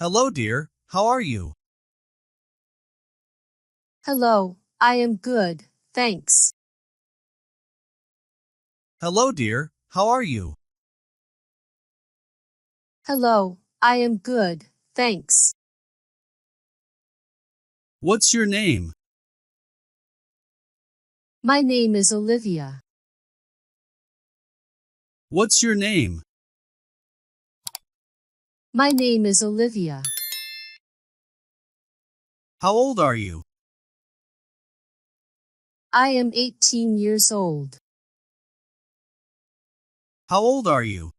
Hello, dear. How are you? Hello, I am good, thanks. Hello, dear. How are you? Hello, I am good, thanks. What's your name? My name is Olivia. What's your name? My name is Olivia. How old are you? I am 18 years old. How old are you?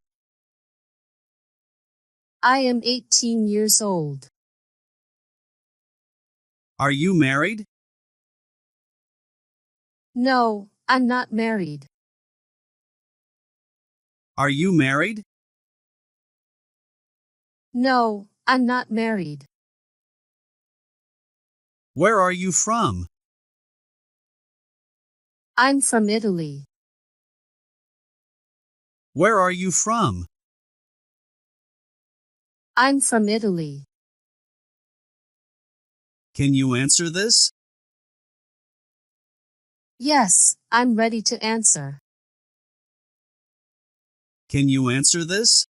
I am 18 years old. Are you married? No, I'm not married. Are you married? No, I'm not married. Where are you from? I'm from Italy. Where are you from? I'm from Italy. Can you answer this? Yes, I'm ready to answer. Can you answer this?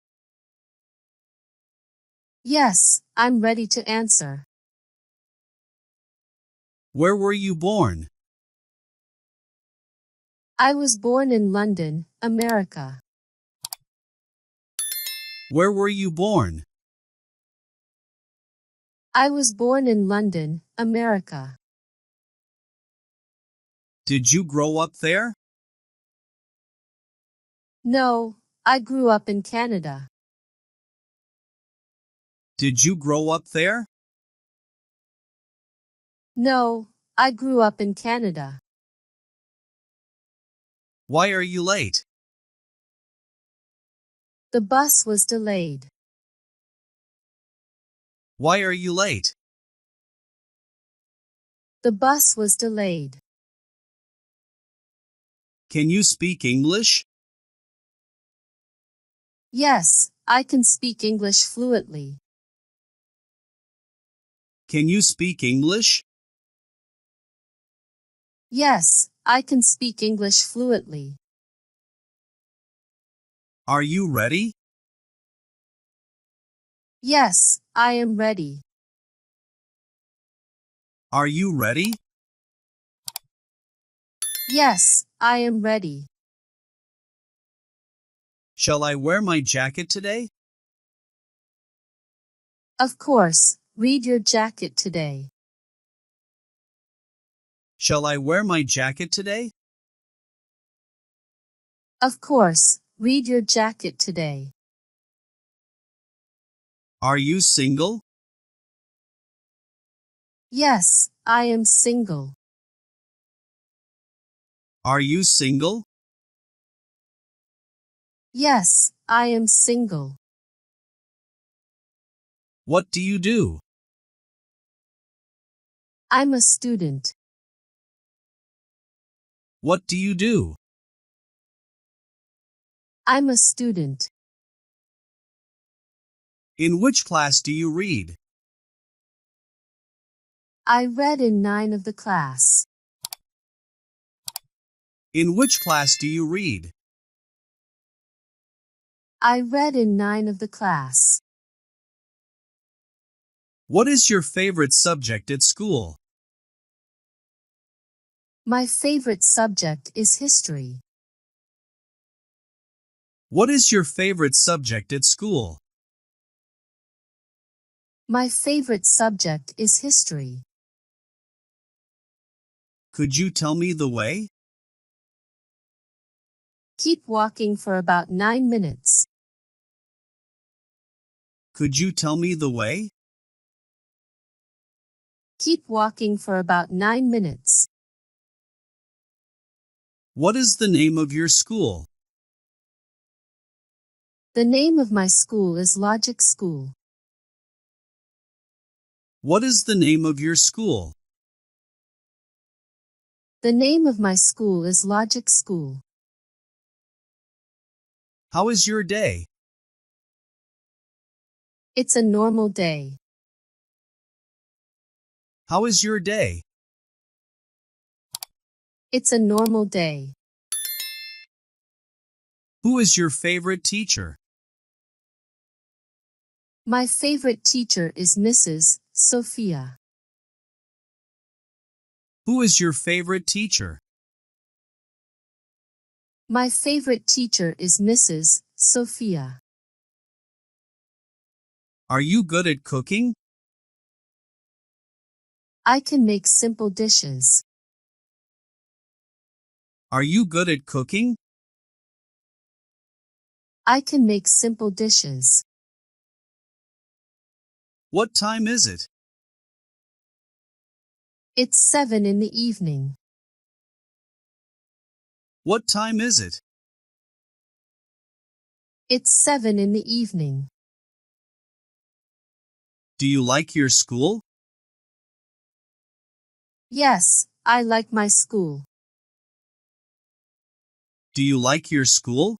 Yes, I'm ready to answer. Where were you born? I was born in London, America. Where were you born? I was born in London, America. Did you grow up there? No, I grew up in Canada. Did you grow up there? No, I grew up in Canada. Why are you late? The bus was delayed. Why are you late? The bus was delayed. Can you speak English? Yes, I can speak English fluently. Can you speak English? Yes, I can speak English fluently. Are you ready? Yes, I am ready. Are you ready? Yes, I am ready. Shall I wear my jacket today? Of course, read your jacket today. Shall I wear my jacket today? Of course, read your jacket today. Are you single? Yes, I am single. Are you single? Yes, I am single. What do you do? I'm a student. What do you do? I'm a student. In which class do you read? I read in 9 of the class. In which class do you read? I read in 9 of the class. What is your favorite subject at school? My favorite subject is history. What is your favorite subject at school? My favorite subject is history. Could you tell me the way? Keep walking for about 9 minutes. Could you tell me the way? Keep walking for about 9 minutes. What is the name of your school? The name of my school is Logic School. What is the name of your school? The name of my school is Logic School. How is your day? It's a normal day. How is your day? It's a normal day. Who is your favorite teacher? My favorite teacher is Mrs. Sophia. Who is your favorite teacher? My favorite teacher is Mrs. Sophia. Are you good at cooking? I can make simple dishes. Are you good at cooking? I can make simple dishes. What time is it? It's 7 in the evening. What time is it? It's 7 in the evening. Do you like your school? Yes, I like my school. Do you like your school?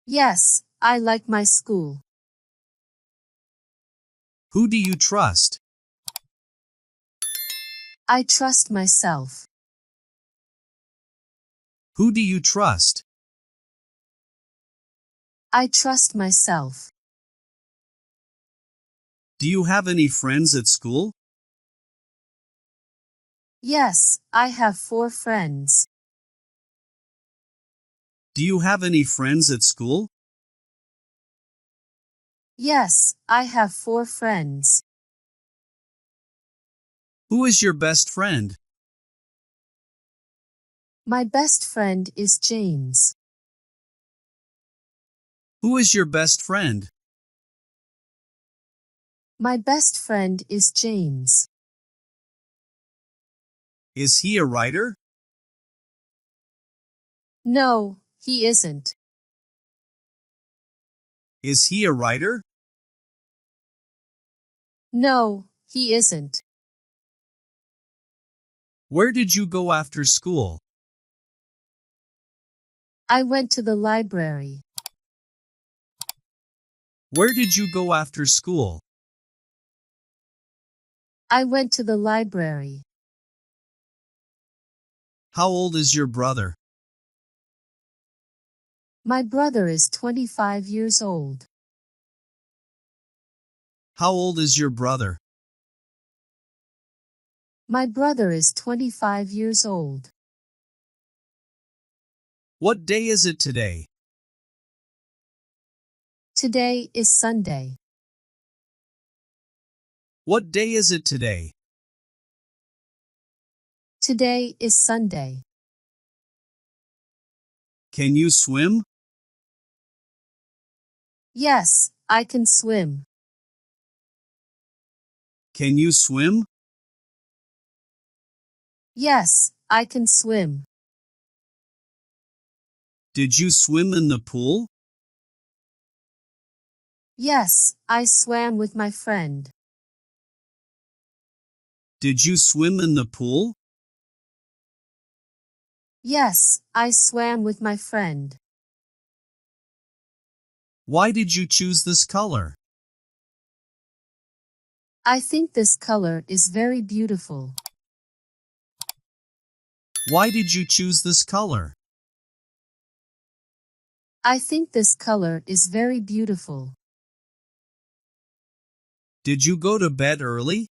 Yes, I like my school. Who do you trust? I trust myself. Who do you trust? I trust myself. Do you have any friends at school? Yes, I have 4 friends. Do you have any friends at school? Yes, I have 4 friends. Who is your best friend? My best friend is James. Who is your best friend? My best friend is James. Is he a writer? No, he isn't. Is he a writer? No, he isn't. Where did you go after school? I went to the library. Where did you go after school? I went to the library. How old is your brother? My brother is 25 years old. How old is your brother? My brother is 25 years old. What day is it today? Today is Sunday. What day is it today? Today is Sunday. Can you swim? Yes, I can swim. Can you swim? Yes, I can swim. Did you swim in the pool? Yes, I swam with my friend. Did you swim in the pool? Yes, I swam with my friend. Why did you choose this color? I think this color is very beautiful. Why did you choose this color? I think this color is very beautiful. Did you go to bed early?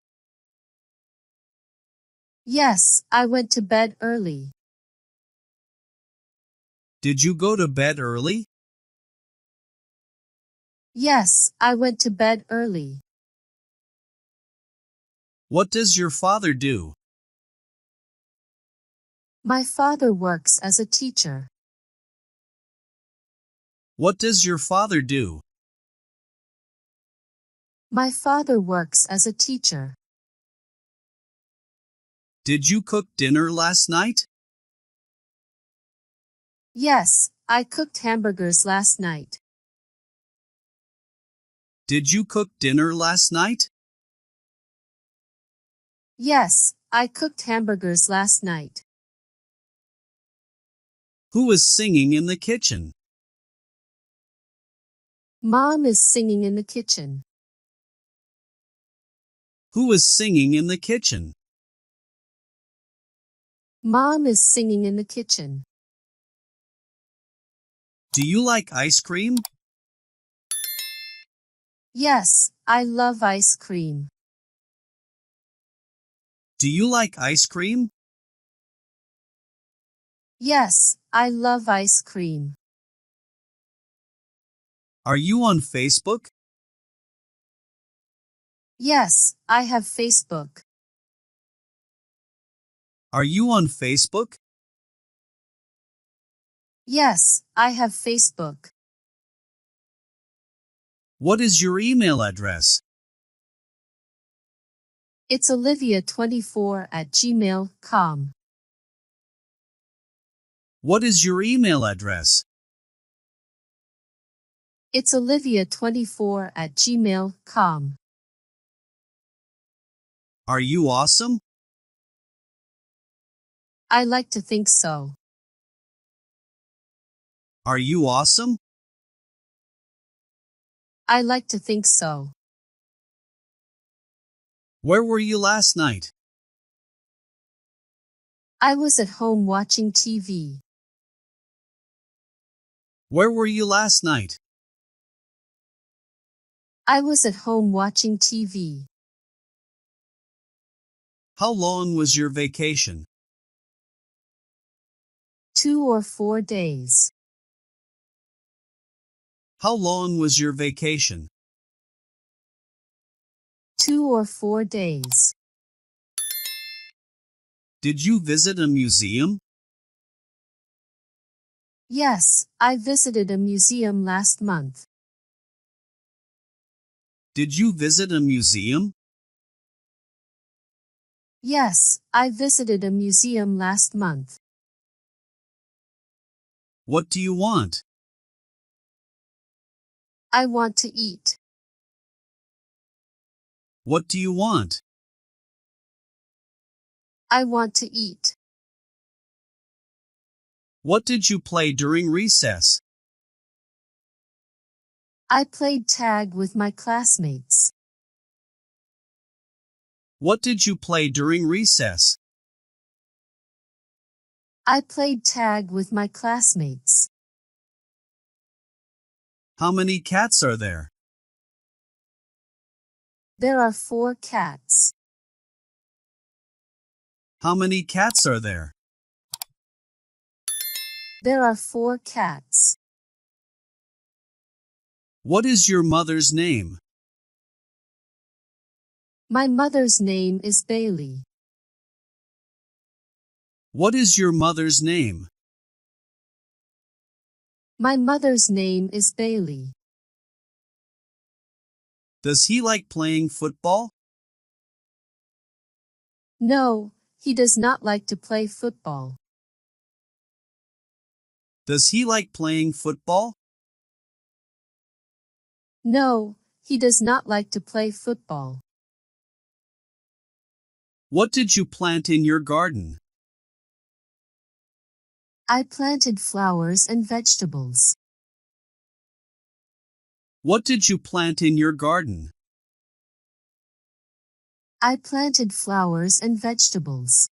Yes, I went to bed early. Did you go to bed early? Yes, I went to bed early. What does your father do? My father works as a teacher. What does your father do? My father works as a teacher. Did you cook dinner last night? Yes, I cooked hamburgers last night. Did you cook dinner last night? Yes, I cooked hamburgers last night. Who is singing in the kitchen? Mom is singing in the kitchen. Who is singing in the kitchen? Mom is singing in the kitchen. Do you like ice cream? Yes, I love ice cream. Do you like ice cream? Yes, I love ice cream. Are you on Facebook? Yes, I have Facebook. Are you on Facebook? Yes, I have Facebook. What is your email address? It's olivia24@gmail.com. What is your email address? It's olivia24@gmail.com. Are you awesome? I like to think so. Are you awesome? I like to think so. Where were you last night? I was at home watching TV. Where were you last night? I was at home watching TV. How long was your vacation? 2 or 4 days. How long was your vacation? 2 or 4 days. Did you visit a museum? Yes, I visited a museum last month. Did you visit a museum? Yes, I visited a museum last month. What do you want? I want to eat. What do you want? I want to eat. What did you play during recess? I played tag with my classmates. What did you play during recess? I played tag with my classmates. How many cats are there? There are 4 cats. How many cats are there? There are 4 cats. What is your mother's name? My mother's name is Bailey. What is your mother's name? My mother's name is Bailey. Does he like playing football? No, he does not like to play football. Does he like playing football? No, he does not like to play football. What did you plant in your garden? I planted flowers and vegetables. What did you plant in your garden? I planted flowers and vegetables.